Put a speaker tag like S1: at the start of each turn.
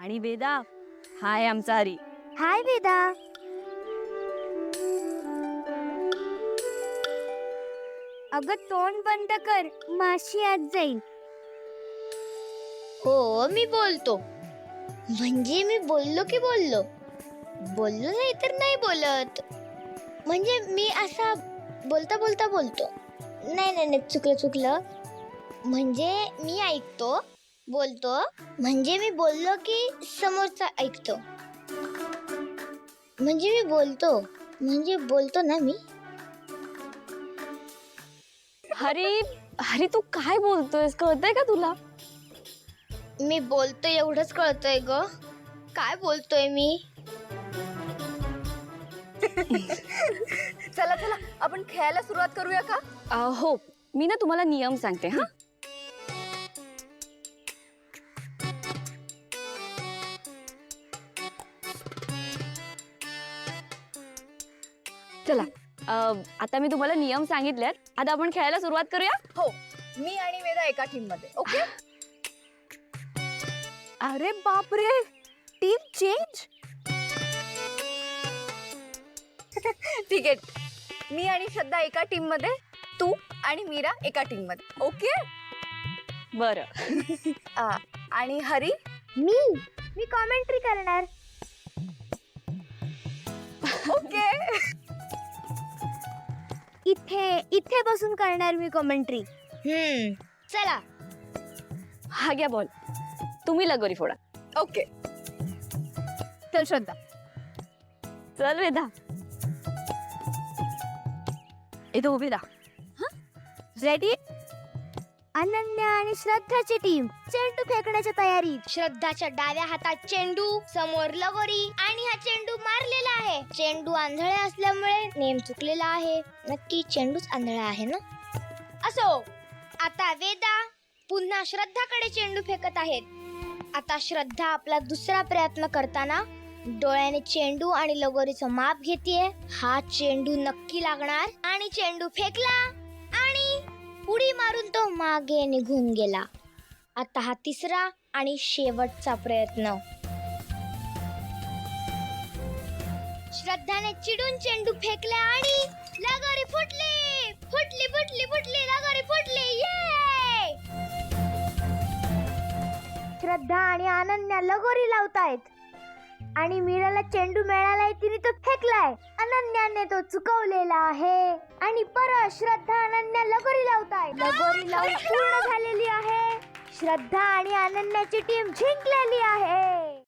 S1: आणि वेदा, हाय आमचा हरी.
S2: हाय वेदा. अगं तोंड बंद कर, माशी आत जाईल.
S3: हो मी बोलतो. म्हणजे मी बोललो की बोललो बोललो नाही तर नाही बोलत. म्हणजे मी असा बोलता बोलता बोलतो. नाही नाही नाही, चुकलं. म्हणजे मी ऐकतो बोलतो. म्हणजे मी बोललो की समोरचा ऐकतो. म्हणजे मी बोलतो म्हणजे बोलतो ना मी.
S1: हरी, हरी तू काय बोलतोयस, कळतंय का तुला?
S3: मी बोलतोय एवढंच कळतंय ग. काय बोलतोय मी?
S2: चला चला आपण खेळायला सुरुवात करूया का?
S1: हो, मी ना तुम्हाला नियम सांगते. हा, चला. आता मी तुम्हाला नियम सांगितलेत. आता आपण खेळायला सुरुवात करूया.
S2: हो, मी आणि वेदा एका टीम मध्ये. ओके. अरे बापरे, टीम चेंज. ठीक आहे, मी आणि श्रद्धा एका टीम मध्ये, तू आणि मीरा एका टीम मध्ये. ओके.
S1: बरं.
S2: आणि हरी?
S3: मी कॉमेंट्री करणार.
S2: ओके.
S3: इथे बसून करणार मी कॉमेंट्री. चला.
S1: हा घ्या बॉल, तुम्ही लगोरी फोडा.
S2: ओके. चल श्रद्धा.
S1: चल वेदा. येतो वेदा.
S2: रेडी?
S3: अनन्या आणि श्रद्धाची टीम चेंडू फेकण्याच्या तयारीत. श्रद्धाच्या डाव्या हातात चेंडू, समोर लगोरी आणि हा चेंडू मारलेला आहे. चेंडू आंधळे असल्यामुळे नेम चुकलेला आहे. नक्की चेंडूच आंधळा आहे ना? असो. आता वेदा पुन्हा श्रद्धाकडे चेंडू फेकत आहेत. आता श्रद्धा आपला दुसरा प्रयत्न करताना डोळ्याने चेंडू आणि लगोरीचं माप घेतेय. हा चेंडू नक्की लागणार आणि चेंडू फेकला आणि उडी मारून तो मागे निघून गेला. आता हा तिसरा आणि शेवटचा प्रयत्न. श्रद्धाने चिडून चेंडू फेकला आणि लगोरी फुटली फुटली फुटली फुटली लगोरी फुटली. ये! श्रद्धा आणि अनन्या लगोरी लावतायत आणि मीराला चेंडू मिळालाय, तिने तो फेकलाय. अनन्याने तो चुकवलेला आहे आणि परत श्रद्धा अनन्या लगोरी लावतायत. लगोरी लावून पूर्ण झालेली आहे. श्रद्धा आणि अनन्याची टीम जिंकलेली आहे.